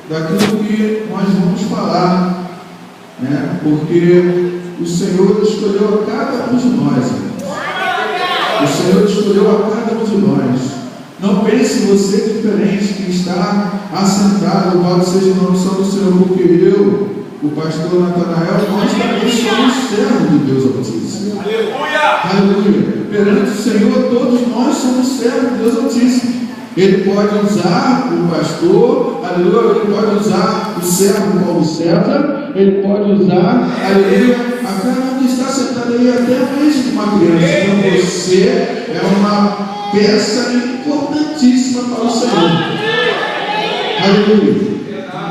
daquilo que nós vamos falar, né? Porque o Senhor escolheu a cada um de nós. O Senhor escolheu a cada um de nós. Não pense você diferente que está assentado, louvado seja o nome do Senhor, porque eu, o pastor Natanael, nós também somos servos de Deus Altíssimo. Aleluia! Aleluia! Perante o Senhor, todos nós somos servos de Deus Altíssimo. Ele pode usar o pastor, aleluia, ele pode usar o servo Paulo César, ele pode usar, aleluia, a cada um que está sentado aí, até mesmo uma criança. Então você é uma peça importantíssima para o Senhor. Aleluia.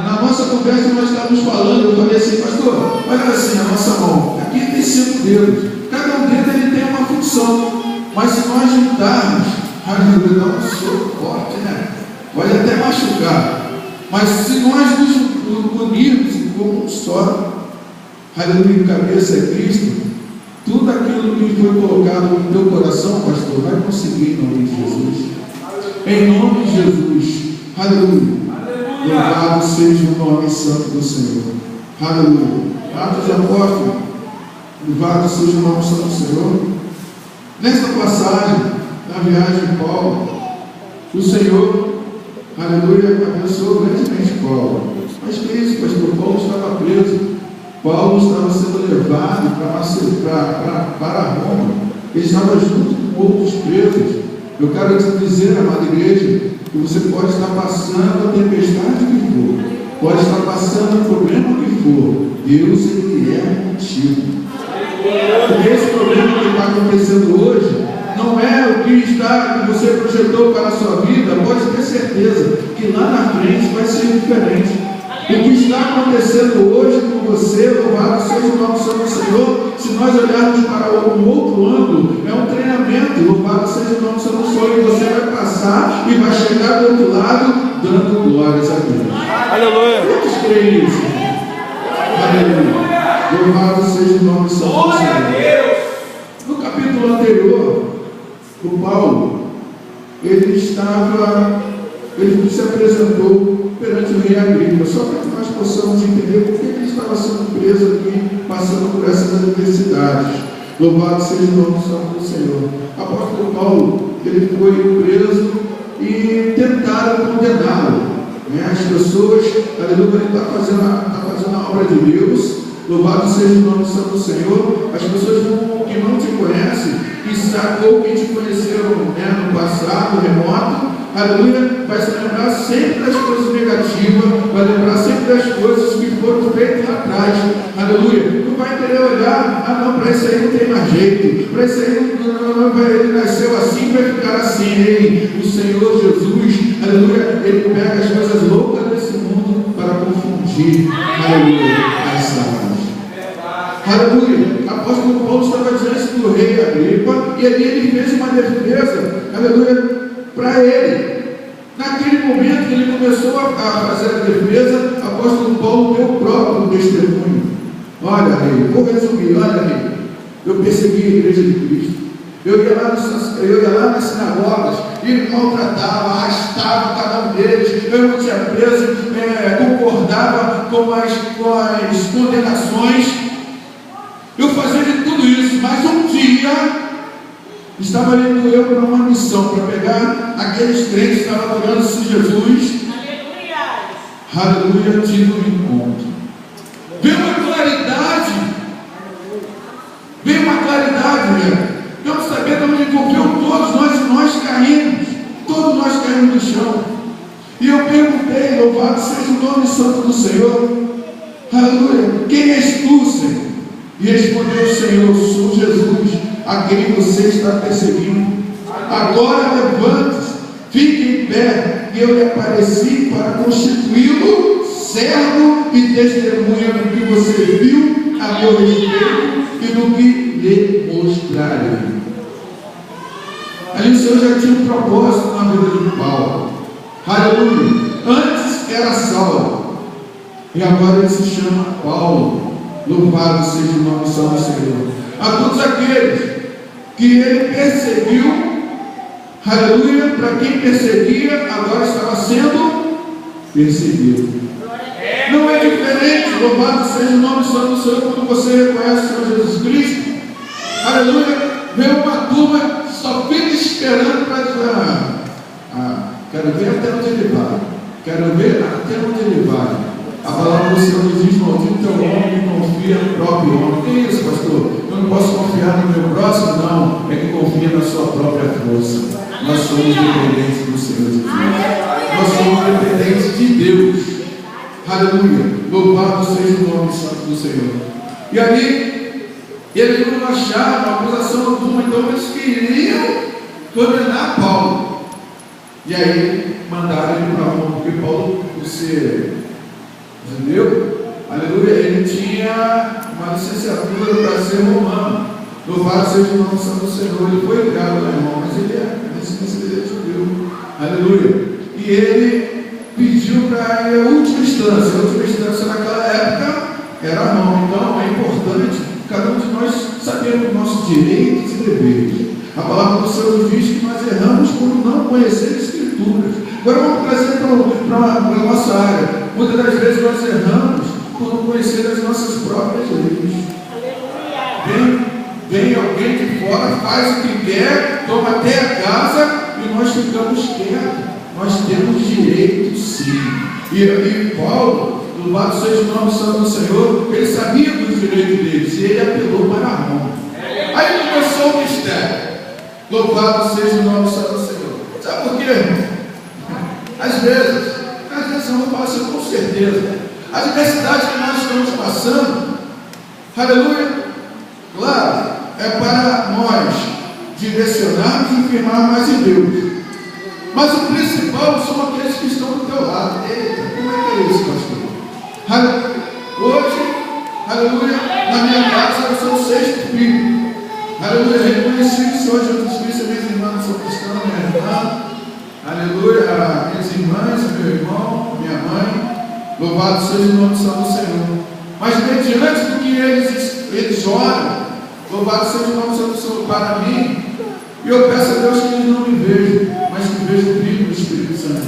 Na nossa conversa nós estávamos falando, eu falei assim, pastor, olha assim, a nossa mão, aqui tem 5 dedos, cada um deles ele tem uma função, mas se nós juntarmos, aleluia, dá um soco forte, né? Pode até machucar, mas se nós nos unirmos como um só, aleluia, cabeça é Cristo, tudo aquilo que foi colocado no teu coração, pastor, vai conseguir em nome de Jesus. Em nome de Jesus, aleluia. Louvado seja o nome santo do Senhor. Aleluia. Atos de Apóstolos. Louvado seja o nome santo do Senhor. Nesta passagem, na viagem de Paulo, o Senhor, aleluia, abençoou grandemente Paulo. Mas que isso, pastor? Paulo estava preso. Paulo estava sendo levado para Roma. Ele estava junto com outros presos. Eu quero te dizer, amada igreja, que você pode estar passando a tempestade que for, pode estar passando o problema que for, Deus, Ele é contigo. Porque esse problema que está acontecendo hoje não é o que você projetou para a sua vida. Pode ter certeza que lá na frente vai ser diferente. O que está acontecendo hoje com você, louvado seja o nome do Senhor, se nós olharmos para um outro ângulo, é um treinamento, louvado seja o nome do Senhor, e você vai passar e vai chegar do outro lado, dando glórias a Deus. Aleluia! Quantos creem nisso? Aleluia! Louvado seja o nome do Senhor. No capítulo anterior, o Paulo, ele se apresentou perante o rei Agripa, só para que nós possamos entender por que ele estava sendo preso aqui, passando por essas adversidades. Louvado seja o nome do Senhor. O apóstolo Paulo, ele foi preso e tentaram condená-lo. As pessoas, aleluia, ele está fazendo a obra de Deus. Louvado seja o nome do Senhor. As pessoas que não te conhecem, ou que te conheceram no passado remoto, aleluia, vai se lembrar sempre das coisas negativas, vai lembrar sempre das coisas que foram feitas lá atrás, aleluia. Não vai querer olhar, não, para isso aí não tem mais jeito, para isso aí ele nasceu assim, vai ficar assim. Ei, o Senhor Jesus, aleluia, ele pega as coisas loucas desse mundo para confundir, aleluia, as sábias. Aleluia. Apóstolo Paulo estava diante do rei Agripa e ali ele fez uma defesa, aleluia, para ele. Naquele momento que ele começou a fazer a defesa, o apóstolo Paulo deu o próprio testemunho. Olha, rei, vou resumir, olha, rei, eu persegui a igreja de Cristo. Eu ia lá nas sinagogas e maltratava, arrastava cada um deles. Eu não tinha preso, concordava com as condenações. Eu fazia de tudo isso, mas um dia estava indo eu para uma missão, para pegar aqueles crentes que estavam adorando-se Jesus. Aleluia, tive um encontro. Veio uma claridade, né? Vamos saber de onde envolveu todos nós caímos. Todos nós caímos no chão. E eu perguntei, louvado seja o nome santo do Senhor. Aleluia, quem és tu, Senhor? E respondeu o Senhor, sou Jesus, a quem você está perseguindo. Agora levante-se, fique em pé, e eu lhe apareci para constituí-lo servo e testemunha do que você viu a meu respeito e do que lhe mostrarei. Ali o Senhor já tinha um propósito na vida de Paulo. Aleluia. Antes era Saulo, e agora ele se chama Paulo. Louvado seja o nome do Senhor. A todos aqueles que ele perseguiu, aleluia, para quem perseguia, agora estava sendo perceber. Não é diferente, louvado seja o nome santo do Senhor, quando você reconhece o Senhor Jesus Cristo. Aleluia, vem uma turma só fica esperando para dizer, quero ver até onde ele vai, quero ver até onde ele vai. A palavra do Senhor diz: maldito é o homem que confia no próprio homem. Que isso, pastor? Eu não posso confiar no meu próximo? Não, é que confia na sua própria força. Nós somos dependentes do Senhor Jesus. Nós somos dependentes de Deus. Aleluia, louvado seja o nome santo do Senhor. E ali, eles não acharam acusação alguma, então eles queriam condenar Paulo. E aí, mandaram ele para Roma, porque Paulo, você entendeu? Aleluia, ele tinha uma licenciatura para ser romano. Louvado seja o nome santo do Senhor. Ele foi criado lá em Roma, mas ele é descendência de judeu. Aleluia. E ele pediu para ir à última instância. A última instância naquela época era Roma. Então é importante cada um de nós sabermos nossos direitos e deveres. A palavra do Senhor diz que nós erramos por não conhecer as Escrituras. Agora vamos trazer para a nossa área. Muitas das vezes nós erramos por não conhecer as nossas próprias leis. Vem alguém de fora, faz o que quer, toma até a casa e nós ficamos quietos. Nós temos direito, sim. E Paulo, louvado seja o nome santo do Senhor, ele sabia dos direitos deles e ele apelou para Roma. Aí começou o mistério. Louvado seja o nome santo do Senhor. Sabe por quê? Às vezes eu vou falar assim com certeza. A diversidade que nós estamos passando, aleluia, claro, é para nós direcionarmos e firmar mais em Deus. Mas o principal são aqueles que estão do teu lado. Eita, como é que é isso, pastor? Aleluia. Hoje, aleluia, na minha casa eu sou o 6º filho. Aleluia, reconheci o Senhor Jesus Cristo, minhas irmãs são cristãs, minha irmã. Aleluia, minhas irmãs, meu irmão, minha mãe. Louvado seja o nome santo do Senhor. Mas mediante do que eles oram, louvado seja o nome santo do Senhor para mim. E eu peço a Deus que eles não me vejam, mas que vejam o brilho do Espírito Santo.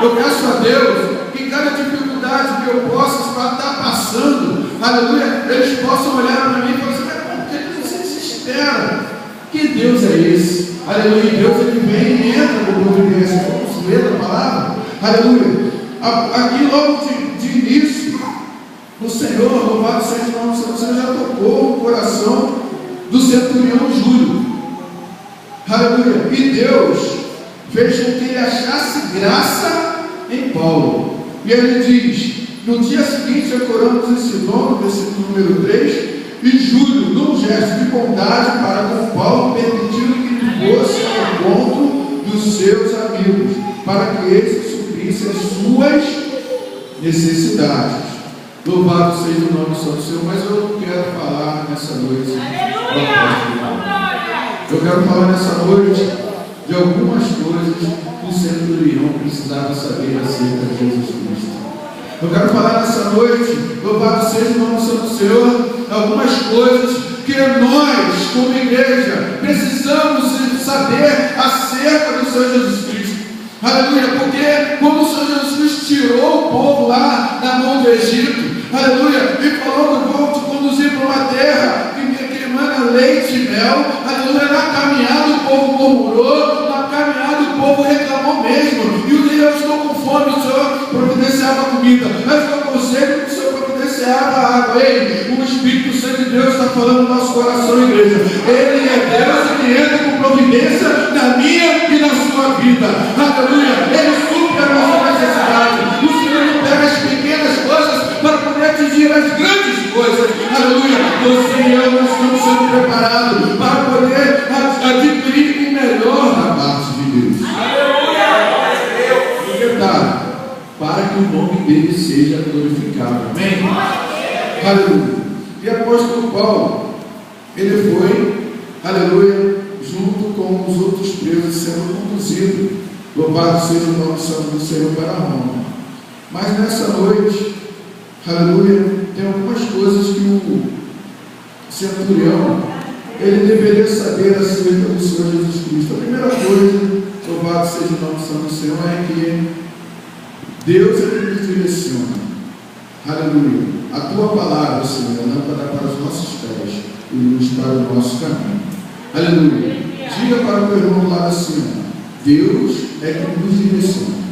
Eu peço a Deus que cada dificuldade que eu possa estar passando, aleluia, eles possam olhar para mim e falar assim: mas por que você se espera? Que Deus é esse? Aleluia, Deus ele vem e entra no providência. Vamos ler a palavra? Aleluia. Aqui logo de início, o Senhor, louvado seja o nome do Senhor, já tocou o coração do centurião Júlio. Aleluia. E Deus fez com que ele achasse graça em Paulo. E ele diz: no dia seguinte, ancoramos em Sidom, versículo número 3, e Júlio, num gesto de bondade para com Paulo, permitiu que ele fosse ao encontro dos seus amigos, para que eles suprissem as suas necessidades. Louvado seja o nome do Senhor. Mas eu não quero falar nessa noite. Eu quero falar nessa noite de algumas coisas que o centurião precisava saber acerca de Jesus Cristo. Eu quero falar nessa noite, louvado seja o nome do Senhor, algumas coisas que nós, como igreja, precisamos saber acerca do Senhor Jesus Cristo. Aleluia, porque como o Senhor Jesus Cristo tirou o povo lá da mão do Egito, aleluia, e falou que vou te conduzir para uma terra que emana leite e mel, aleluia, na caminhada o povo murmurou, na caminhada o povo reclamou mesmo, e o dia eu estou com fome, o Senhor providenciava comida, mas eu conselho que o Senhor providenciava água. Ei, o Espírito Santo de Deus está falando no nosso coração, igreja. Ele é Deus que entra com providência na minha e na sua vida, aleluia, ele supre a nossa necessidade. O Senhor não pega as pequenas coisas para poder atingir as grandes coisas, aleluia. Você e eu nós estamos sendo preparados para poder adquirir o melhor da parte de Deus, aleluia, para que o nome dele seja glorificado, amém? Aleluia. E apóstolo Paulo, ele foi, aleluia, junto com os outros presos sendo conduzido, louvado seja o nome santo do Senhor, para Roma. Mas nessa noite, aleluia, tem algumas coisas que o centurião, ele deveria saber acerca do Senhor Jesus Cristo. A primeira coisa, louvado seja o nome santo do Senhor, é que Deus é que nos direciona. Aleluia. A tua palavra, Senhor, é lâmpada para os nossos pés e luz para o nosso caminho. Aleluia. Diga para o teu irmão lá assim: Deus é que nos direciona.